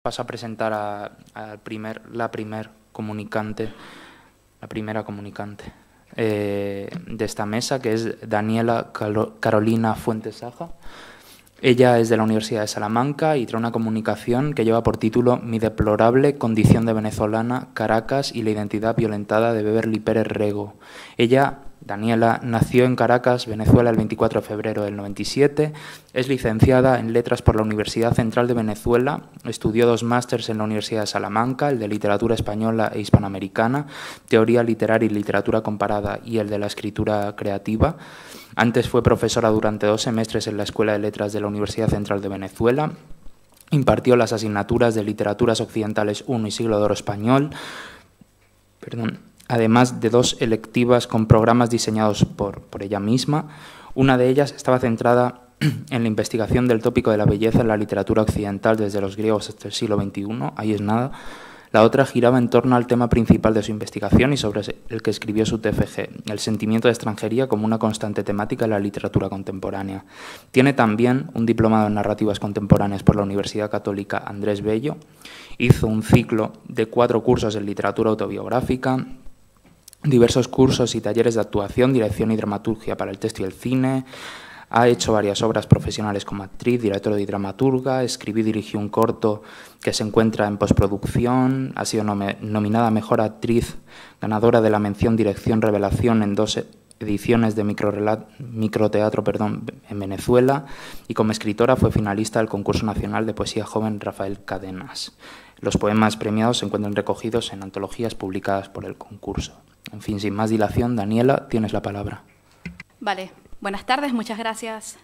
Paso a presentar a la primera comunicante de esta mesa, que es Daniela Carolina Fuentes Saja. Ella es de la Universidad de Salamanca y trae una comunicación que lleva por título Mi deplorable condición de venezolana, Caracas y la identidad violentada de Beverly Pérez Rego. Ella, Daniela, nació en Caracas, Venezuela, el 24 de febrero del 97, es licenciada en Letras por la Universidad Central de Venezuela, estudió 2 másters en la Universidad de Salamanca, el de Literatura Española e Hispanoamericana, Teoría Literaria y Literatura Comparada y el de la Escritura Creativa. Antes fue profesora durante 2 semestres en la Escuela de Letras de la Universidad Central de Venezuela, impartió las asignaturas de Literaturas Occidentales I y Siglo de Oro Español, además de 2 electivas con programas diseñados por ella misma. Una de ellas estaba centrada en la investigación del tópico de la belleza en la literatura occidental desde los griegos hasta el siglo XXI, ahí es nada. La otra giraba en torno al tema principal de su investigación y sobre el que escribió su TFG, el sentimiento de extranjería como una constante temática en la literatura contemporánea. Tiene también un diplomado en narrativas contemporáneas por la Universidad Católica Andrés Bello. Hizo un ciclo de 4 cursos en literatura autobiográfica, diversos cursos y talleres de actuación, dirección y dramaturgia para el texto y el cine. Ha hecho varias obras profesionales como actriz, directora y dramaturga. Escribió y dirigió un corto que se encuentra en postproducción. Ha sido nominada a Mejor Actriz, ganadora de la mención Dirección Revelación en 2 ediciones de microteatro en Venezuela, y como escritora fue finalista del Concurso Nacional de Poesía Joven Rafael Cadenas. Los poemas premiados se encuentran recogidos en antologías publicadas por el concurso. En fin, sin más dilación, Daniela, tienes la palabra. Vale. Buenas tardes, muchas gracias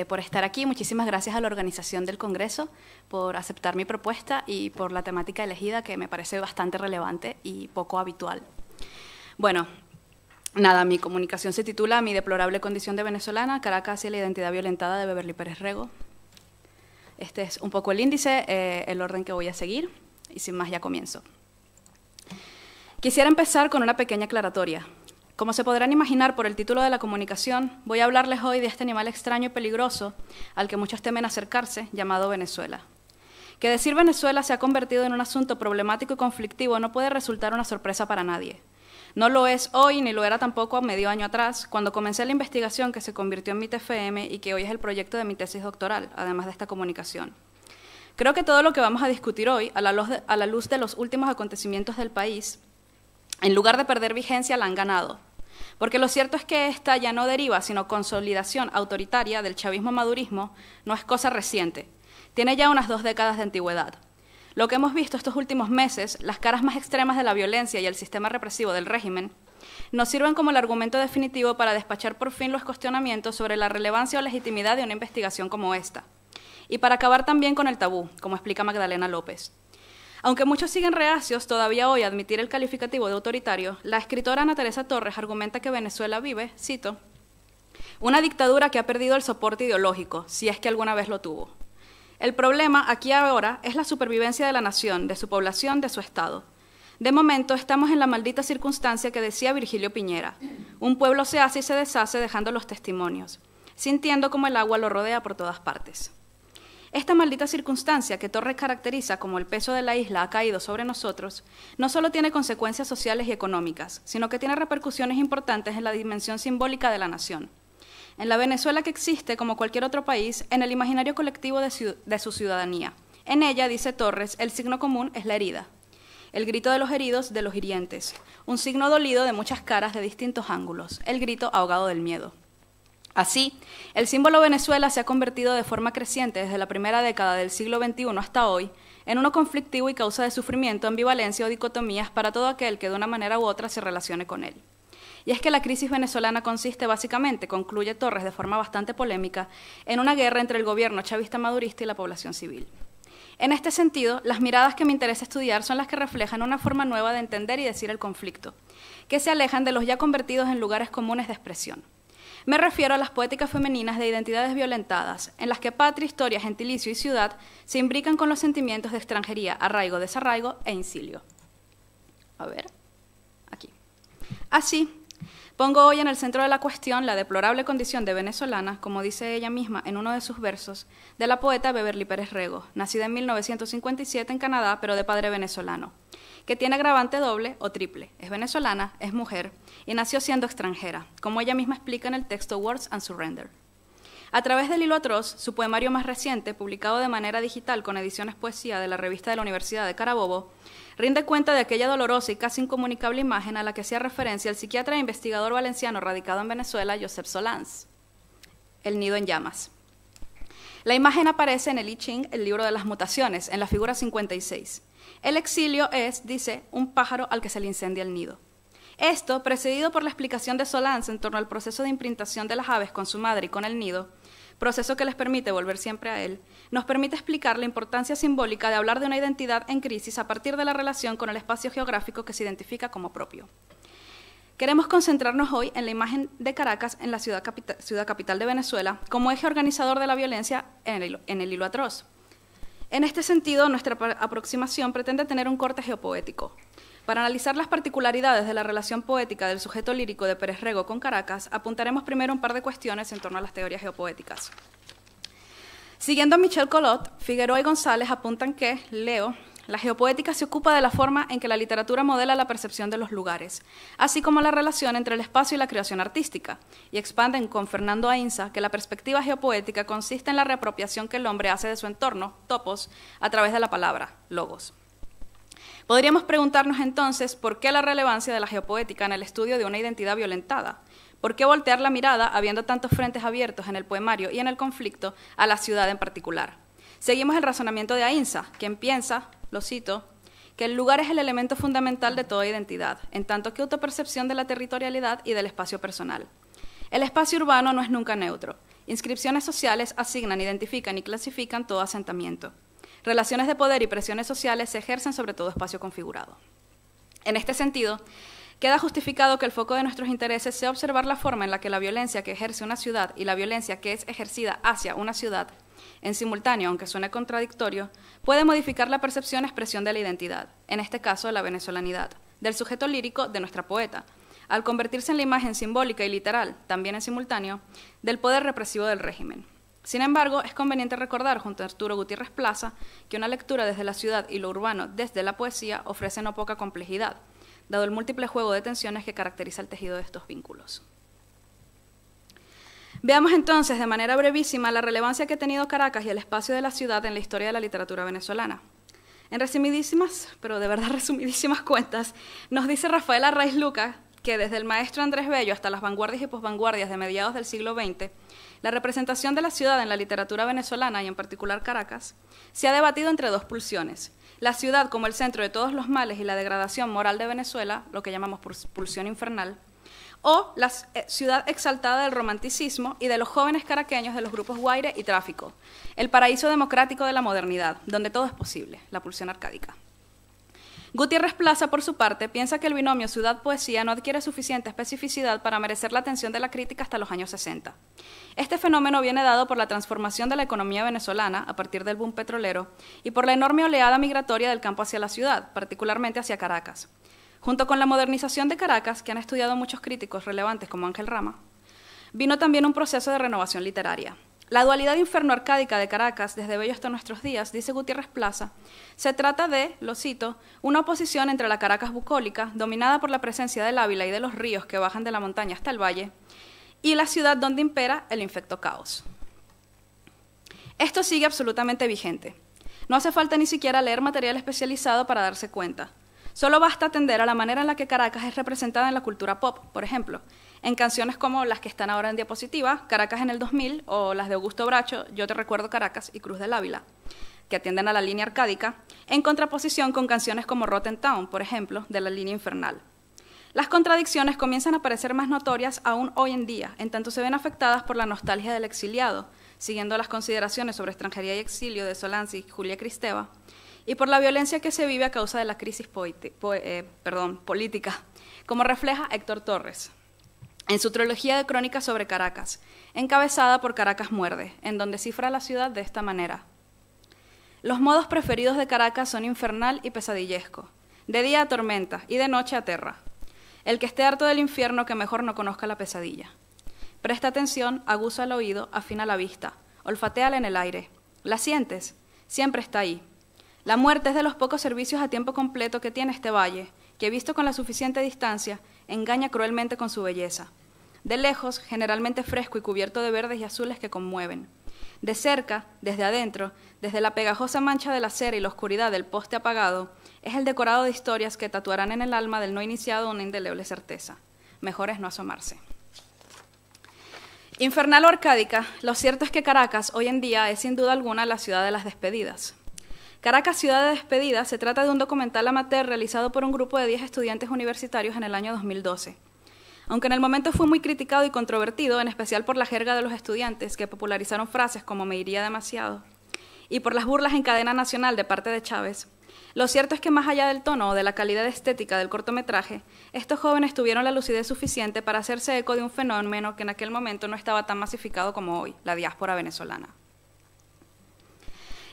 por estar aquí. Muchísimas gracias a la organización del Congreso por aceptar mi propuesta y por la temática elegida, que me parece bastante relevante y poco habitual. Bueno, nada, mi comunicación se titula Mi deplorable condición de venezolana, Caracas y la identidad violentada de Beverly Pérez Rego. Este es un poco el índice, el orden que voy a seguir, y sin más ya comienzo. Quisiera empezar con una pequeña aclaratoria. Como se podrán imaginar por el título de la comunicación, voy a hablarles hoy de este animal extraño y peligroso al que muchos temen acercarse, llamado Venezuela. Que decir Venezuela se ha convertido en un asunto problemático y conflictivo no puede resultar una sorpresa para nadie. No lo es hoy ni lo era tampoco a medio año atrás, cuando comencé la investigación que se convirtió en mi TFM y que hoy es el proyecto de mi tesis doctoral, además de esta comunicación. Creo que todo lo que vamos a discutir hoy, a la luz de los últimos acontecimientos del país, en lugar de perder vigencia, la han ganado. Porque lo cierto es que esta ya no deriva, sino consolidación autoritaria del chavismo-madurismo, no es cosa reciente. Tiene ya unas 2 décadas de antigüedad. Lo que hemos visto estos últimos meses, las caras más extremas de la violencia y el sistema represivo del régimen, nos sirven como el argumento definitivo para despachar por fin los cuestionamientos sobre la relevancia o legitimidad de una investigación como esta. Y para acabar también con el tabú, como explica Magdalena López. Aunque muchos siguen reacios todavía hoy a admitir el calificativo de autoritario, la escritora Ana Teresa Torres argumenta que Venezuela vive, cito, una dictadura que ha perdido el soporte ideológico, si es que alguna vez lo tuvo. El problema aquí ahora es la supervivencia de la nación, de su población, de su Estado. De momento estamos en la maldita circunstancia que decía Virgilio Piñera. Un pueblo se hace y se deshace dejando los testimonios, sintiendo como el agua lo rodea por todas partes. Esta maldita circunstancia que Torres caracteriza como el peso de la isla ha caído sobre nosotros, no solo tiene consecuencias sociales y económicas, sino que tiene repercusiones importantes en la dimensión simbólica de la nación. En la Venezuela que existe, como cualquier otro país, en el imaginario colectivo de su ciudadanía. En ella, dice Torres, el signo común es la herida. El grito de los heridos, de los hirientes. Un signo dolido de muchas caras de distintos ángulos. El grito ahogado del miedo. Así, el símbolo Venezuela se ha convertido de forma creciente desde la primera década del siglo XXI hasta hoy en uno conflictivo y causa de sufrimiento, ambivalencia o dicotomías para todo aquel que de una manera u otra se relacione con él. Y es que la crisis venezolana consiste básicamente, concluye Torres de forma bastante polémica, en una guerra entre el gobierno chavista madurista y la población civil. En este sentido, las miradas que me interesa estudiar son las que reflejan una forma nueva de entender y decir el conflicto, que se alejan de los ya convertidos en lugares comunes de expresión. Me refiero a las poéticas femeninas de identidades violentadas, en las que patria, historia, gentilicio y ciudad se imbrican con los sentimientos de extranjería, arraigo, desarraigo e incilio. A ver, aquí. Así, Pongo hoy en el centro de la cuestión la deplorable condición de venezolana, como dice ella misma en uno de sus versos, de la poeta Beverly Pérez Rego, nacida en 1957 en Canadá, pero de padre venezolano, que tiene agravante doble o triple. Es venezolana, es mujer y nació siendo extranjera, como ella misma explica en el texto Words and Surrender. A través del Hilo Atroz, su poemario más reciente, publicado de manera digital con ediciones poesía de la revista de la Universidad de Carabobo, rinde cuenta de aquella dolorosa y casi incomunicable imagen a la que hacía referencia el psiquiatra e investigador valenciano radicado en Venezuela, Josep Solans, El nido en llamas. La imagen aparece en el I Ching, el libro de las mutaciones, en la figura 56. El exilio es, dice, un pájaro al que se le incendia el nido. Esto, precedido por la explicación de Solans en torno al proceso de imprintación de las aves con su madre y con el nido, proceso que les permite volver siempre a él, nos permite explicar la importancia simbólica de hablar de una identidad en crisis a partir de la relación con el espacio geográfico que se identifica como propio. Queremos concentrarnos hoy en la imagen de Caracas en la ciudad capital de Venezuela como eje organizador de la violencia en el Hilo Atroz. En este sentido, nuestra aproximación pretende tener un corte geopoético. Para analizar las particularidades de la relación poética del sujeto lírico de Pérez Rego con Caracas, apuntaremos primero un par de cuestiones en torno a las teorías geopoéticas. Siguiendo a Michel Collot, Figueroa y González apuntan que, leo, la geopoética se ocupa de la forma en que la literatura modela la percepción de los lugares, así como la relación entre el espacio y la creación artística, y expanden con Fernando Ainsa que la perspectiva geopoética consiste en la reapropiación que el hombre hace de su entorno, topos, a través de la palabra, logos. Podríamos preguntarnos entonces por qué la relevancia de la geopoética en el estudio de una identidad violentada. ¿Por qué voltear la mirada, habiendo tantos frentes abiertos en el poemario y en el conflicto, a la ciudad en particular? Seguimos el razonamiento de Ainsa, quien piensa, lo cito, que el lugar es el elemento fundamental de toda identidad, en tanto que autopercepción de la territorialidad y del espacio personal. El espacio urbano no es nunca neutro. Inscripciones sociales asignan, identifican y clasifican todo asentamiento. Relaciones de poder y presiones sociales se ejercen sobre todo espacio configurado. En este sentido, queda justificado que el foco de nuestros intereses sea observar la forma en la que la violencia que ejerce una ciudad y la violencia que es ejercida hacia una ciudad, en simultáneo, aunque suene contradictorio, puede modificar la percepción y expresión de la identidad, en este caso la venezolanidad, del sujeto lírico de nuestra poeta, al convertirse en la imagen simbólica y literal, también en simultáneo, del poder represivo del régimen. Sin embargo, es conveniente recordar, junto a Arturo Gutiérrez Plaza, que una lectura desde la ciudad y lo urbano desde la poesía ofrece no poca complejidad, dado el múltiple juego de tensiones que caracteriza el tejido de estos vínculos. Veamos entonces de manera brevísima la relevancia que ha tenido Caracas y el espacio de la ciudad en la historia de la literatura venezolana. En resumidísimas, pero de verdad resumidísimas cuentas, nos dice Rafael Arraiz Luca que desde el maestro Andrés Bello hasta las vanguardias y posvanguardias de mediados del siglo XX, la representación de la ciudad en la literatura venezolana y en particular Caracas se ha debatido entre dos pulsiones: la ciudad como el centro de todos los males y la degradación moral de Venezuela, lo que llamamos pulsión infernal, o la ciudad exaltada del romanticismo y de los jóvenes caraqueños de los grupos Guaire y Tráfico, el paraíso democrático de la modernidad, donde todo es posible, la pulsión arcádica. Gutiérrez Plaza, por su parte, piensa que el binomio ciudad-poesía no adquiere suficiente especificidad para merecer la atención de la crítica hasta los años 60. Este fenómeno viene dado por la transformación de la economía venezolana a partir del boom petrolero y por la enorme oleada migratoria del campo hacia la ciudad, particularmente hacia Caracas. Junto con la modernización de Caracas, que han estudiado muchos críticos relevantes como Ángel Rama, vino también un proceso de renovación literaria. La dualidad inferno-arcádica de Caracas, desde Bello hasta nuestros días, dice Gutiérrez Plaza, se trata de, lo cito, una oposición entre la Caracas bucólica, dominada por la presencia del Ávila y de los ríos que bajan de la montaña hasta el valle, y la ciudad donde impera el infecto caos. Esto sigue absolutamente vigente. No hace falta ni siquiera leer material especializado para darse cuenta. Solo basta atender a la manera en la que Caracas es representada en la cultura pop, por ejemplo, en canciones como las que están ahora en diapositiva, Caracas en el 2000, o las de Augusto Bracho, Yo te recuerdo Caracas y Cruz del Ávila, que atienden a la línea arcádica, en contraposición con canciones como Rotten Town, por ejemplo, de la línea infernal. Las contradicciones comienzan a parecer más notorias aún hoy en día, en tanto se ven afectadas por la nostalgia del exiliado, siguiendo las consideraciones sobre extranjería y exilio de Solans y Julia Kristeva, y por la violencia que se vive a causa de la crisis política, como refleja Héctor Torres en su trilogía de crónicas sobre Caracas, encabezada por Caracas Muerde, en donde cifra la ciudad de esta manera. Los modos preferidos de Caracas son infernal y pesadillesco. De día atormenta y de noche aterra. El que esté harto del infierno, que mejor no conozca la pesadilla. Presta atención, aguza el oído, afina la vista, olfatéala en el aire. ¿La sientes? Siempre está ahí. La muerte es de los pocos servicios a tiempo completo que tiene este valle, que visto con la suficiente distancia, engaña cruelmente con su belleza. De lejos, generalmente fresco y cubierto de verdes y azules que conmueven. De cerca, desde adentro, desde la pegajosa mancha de la cera y la oscuridad del poste apagado, es el decorado de historias que tatuarán en el alma del no iniciado una indeleble certeza. Mejor es no asomarse. Infernal o arcádica, lo cierto es que Caracas hoy en día es sin duda alguna la ciudad de las despedidas. Caracas, ciudad de despedidas, se trata de un documental amateur realizado por un grupo de 10 estudiantes universitarios en el año 2012. Aunque en el momento fue muy criticado y controvertido, en especial por la jerga de los estudiantes que popularizaron frases como "me iría demasiado", y por las burlas en cadena nacional de parte de Chávez, lo cierto es que más allá del tono o de la calidad estética del cortometraje, estos jóvenes tuvieron la lucidez suficiente para hacerse eco de un fenómeno que en aquel momento no estaba tan masificado como hoy, la diáspora venezolana.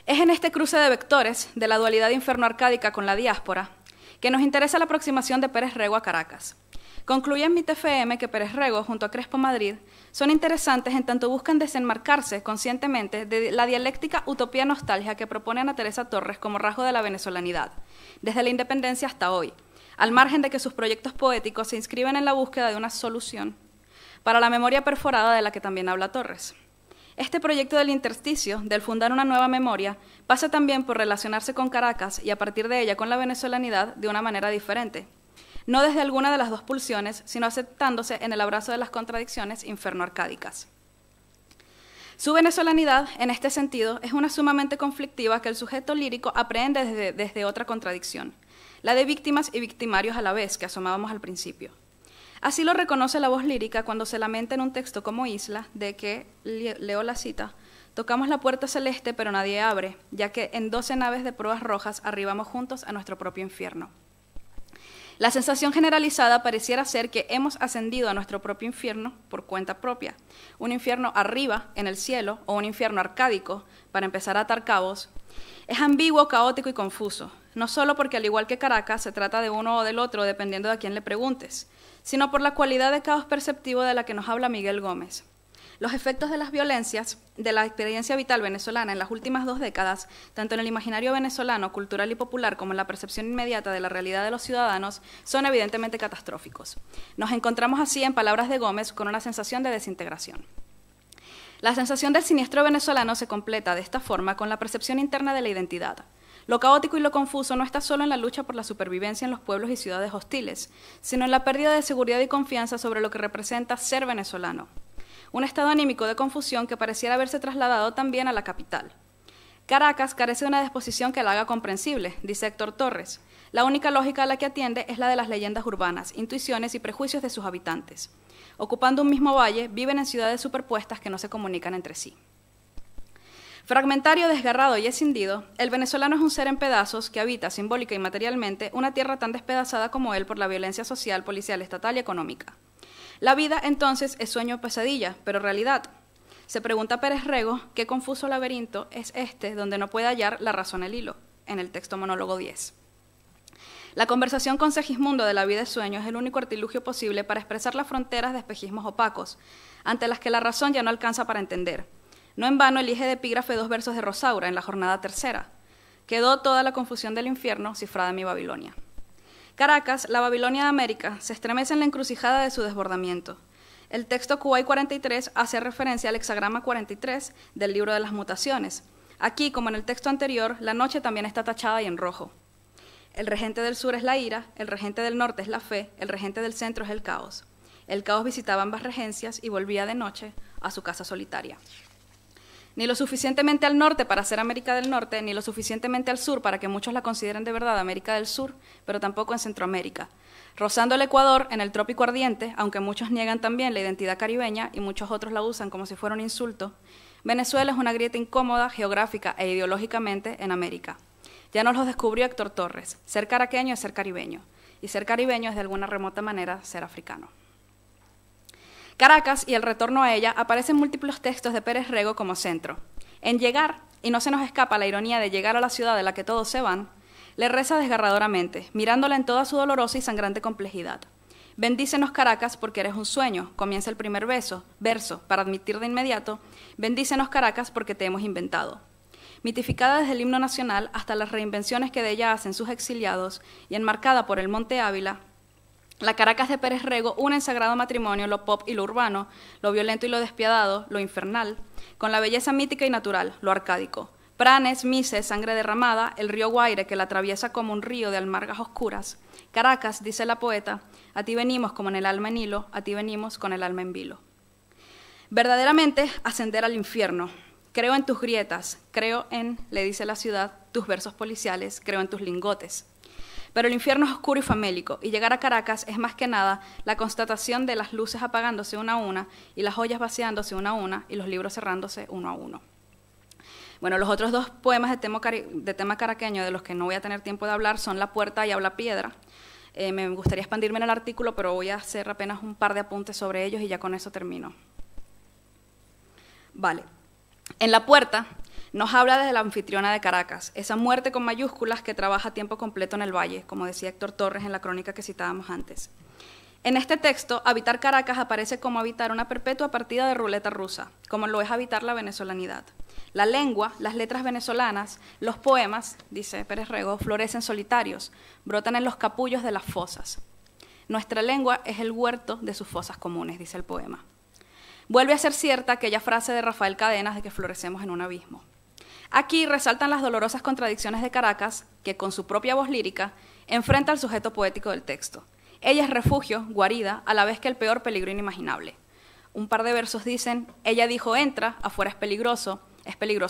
Es en este cruce de vectores, de la dualidad inferno-arcádica con la diáspora, que nos interesa la aproximación de Pérez Rego a Caracas. Concluye en MIT FM que Pérez Rego, junto a Crespo Madrid, son interesantes en tanto buscan desenmarcarse conscientemente de la dialéctica utopía-nostalgia que propone Ana Teresa Torres como rasgo de la venezolanidad, desde la independencia hasta hoy, al margen de que sus proyectos poéticos se inscriben en la búsqueda de una solución para la memoria perforada de la que también habla Torres. Este proyecto del intersticio, del fundar una nueva memoria, pasa también por relacionarse con Caracas y a partir de ella con la venezolanidad de una manera diferente, no desde alguna de las dos pulsiones, sino aceptándose en el abrazo de las contradicciones inferno-arcádicas. Su venezolanidad, en este sentido, es una sumamente conflictiva que el sujeto lírico aprehende desde otra contradicción, la de víctimas y victimarios a la vez, que asomábamos al principio. Así lo reconoce la voz lírica cuando se lamenta en un texto como Isla, de que, leo la cita, tocamos la puerta celeste pero nadie abre, ya que en 12 naves de proas rojas arribamos juntos a nuestro propio infierno. La sensación generalizada pareciera ser que hemos ascendido a nuestro propio infierno por cuenta propia, un infierno arriba, en el cielo, o un infierno arcádico, para empezar a atar cabos. Es ambiguo, caótico y confuso, no solo porque al igual que Caracas se trata de uno o del otro dependiendo de a quién le preguntes, sino por la cualidad de caos perceptivo de la que nos habla Miguel Gómez. Los efectos de las violencias de la experiencia vital venezolana en las últimas 2 décadas, tanto en el imaginario venezolano, cultural y popular, como en la percepción inmediata de la realidad de los ciudadanos, son evidentemente catastróficos. Nos encontramos así, en palabras de Gómez, con una sensación de desintegración. La sensación del siniestro venezolano se completa de esta forma con la percepción interna de la identidad. Lo caótico y lo confuso no está solo en la lucha por la supervivencia en los pueblos y ciudades hostiles, sino en la pérdida de seguridad y confianza sobre lo que representa ser venezolano. Un estado anímico de confusión que pareciera haberse trasladado también a la capital. Caracas carece de una disposición que la haga comprensible, dice Héctor Torres. La única lógica a la que atiende es la de las leyendas urbanas, intuiciones y prejuicios de sus habitantes. Ocupando un mismo valle, viven en ciudades superpuestas que no se comunican entre sí. Fragmentario, desgarrado y escindido, el venezolano es un ser en pedazos que habita simbólica y materialmente una tierra tan despedazada como él por la violencia social, policial, estatal y económica. La vida, entonces, es sueño o pesadilla, pero realidad. Se pregunta Pérez Rego qué confuso laberinto es este donde no puede hallar la razón el hilo, en el texto Monólogo 10. La conversación con Segismundo de la vida es sueño es el único artilugio posible para expresar las fronteras de espejismos opacos, ante las que la razón ya no alcanza para entender. No en vano elige de epígrafe 2 versos de Rosaura en la jornada 3. Quedó toda la confusión del infierno cifrada en mi Babilonia. Caracas, la Babilonia de América, se estremece en la encrucijada de su desbordamiento. El texto Kuwait 43 hace referencia al hexagrama 43 del libro de las mutaciones. Aquí, como en el texto anterior, la noche también está tachada y en rojo. El regente del sur es la ira, el regente del norte es la fe, el regente del centro es el caos. El caos visitaba ambas regencias y volvía de noche a su casa solitaria. Ni lo suficientemente al norte para ser América del Norte, ni lo suficientemente al sur para que muchos la consideren de verdad América del Sur, pero tampoco en Centroamérica. Rozando el Ecuador, en el trópico ardiente, aunque muchos niegan también la identidad caribeña y muchos otros la usan como si fuera un insulto, Venezuela es una grieta incómoda geográfica e ideológicamente en América. Ya nos lo descubrió Héctor Torres, ser caraqueño es ser caribeño, y ser caribeño es de alguna remota manera ser africano. Caracas y el retorno a ella aparecen múltiples textos de Pérez Rego como centro. En Llegar, y no se nos escapa la ironía de llegar a la ciudad de la que todos se van, le reza desgarradoramente, mirándola en toda su dolorosa y sangrante complejidad. Bendícenos Caracas porque eres un sueño, comienza el primer verso, para admitir de inmediato, bendícenos Caracas porque te hemos inventado. Mitificada desde el himno nacional hasta las reinvenciones que de ella hacen sus exiliados y enmarcada por el Monte Ávila, la Caracas de Pérez Rego une en sagrado matrimonio lo pop y lo urbano, lo violento y lo despiadado, lo infernal, con la belleza mítica y natural, lo arcádico. Pranes, Mises, sangre derramada, el río Guaire que la atraviesa como un río de almargas oscuras. Caracas, dice la poeta, a ti venimos como en el alma en hilo, a ti venimos con el alma en vilo. Verdaderamente, ascender al infierno. Creo en tus grietas, creo en, le dice la ciudad, tus versos policiales, creo en tus lingotes. Pero el infierno es oscuro y famélico, y llegar a Caracas es más que nada la constatación de las luces apagándose una a una, y las ollas vaciándose una a una, y los libros cerrándose uno a uno. Bueno, los otros dos poemas de tema caraqueño, de los que no voy a tener tiempo de hablar, son La Puerta y Habla Piedra. Me gustaría expandirme en el artículo, pero voy a hacer apenas un par de apuntes sobre ellos y ya con eso termino. Vale. En La Puerta nos habla desde la anfitriona de Caracas, esa muerte con mayúsculas que trabaja a tiempo completo en el valle, como decía Héctor Torres en la crónica que citábamos antes. En este texto, habitar Caracas aparece como habitar una perpetua partida de ruleta rusa, como lo es habitar la venezolanidad. La lengua, las letras venezolanas, los poemas, dice Pérez Rego, florecen solitarios, brotan en los capullos de las fosas. Nuestra lengua es el huerto de sus fosas comunes, dice el poema. Vuelve a ser cierta aquella frase de Rafael Cadenas de que florecemos en un abismo. Aquí resaltan las dolorosas contradicciones de Caracas, que con su propia voz lírica enfrenta al sujeto poético del texto. Ella es refugio, guarida, a la vez que el peor peligro inimaginable. Un par de versos dicen, ella dijo entra, afuera es peligroso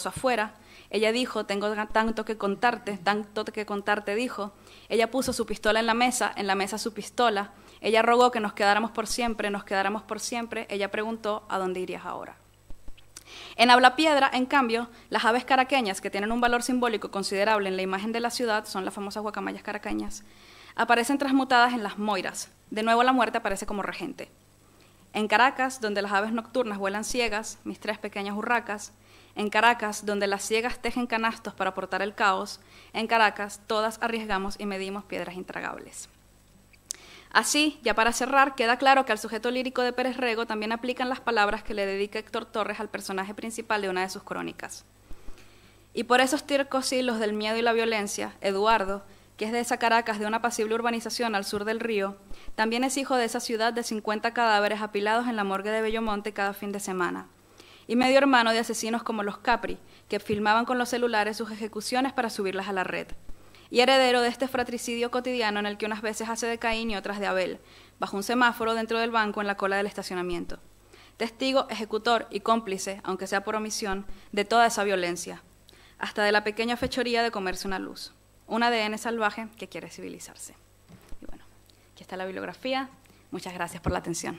afuera. Ella dijo, tengo tanto que contarte, dijo. Ella puso su pistola en la mesa su pistola. Ella rogó que nos quedáramos por siempre. Ella preguntó, ¿a dónde irías ahora? En Habla Piedra, en cambio, las aves caraqueñas, que tienen un valor simbólico considerable en la imagen de la ciudad, son las famosas guacamayas caraqueñas, aparecen transmutadas en las moiras. De nuevo la muerte aparece como regente. En Caracas, donde las aves nocturnas vuelan ciegas, mis tres pequeñas urracas. En Caracas, donde las ciegas tejen canastos para portar el caos. En Caracas, todas arriesgamos y medimos piedras intragables. Así, ya para cerrar, queda claro que al sujeto lírico de Pérez Rego también aplican las palabras que le dedica Héctor Torres al personaje principal de una de sus crónicas. Y por esos tercos hilos del miedo y la violencia, Eduardo, que es de esa Caracas de una apacible urbanización al sur del río, también es hijo de esa ciudad de 50 cadáveres apilados en la morgue de Bellomonte cada fin de semana, y medio hermano de asesinos como los Capri, que filmaban con los celulares sus ejecuciones para subirlas a la red, y heredero de este fratricidio cotidiano en el que unas veces hace de Caín y otras de Abel, bajo un semáforo dentro del banco en la cola del estacionamiento. Testigo, ejecutor y cómplice, aunque sea por omisión, de toda esa violencia, hasta de la pequeña fechoría de comerse una luz. Un ADN salvaje que quiere civilizarse. Y bueno, aquí está la bibliografía. Muchas gracias por la atención.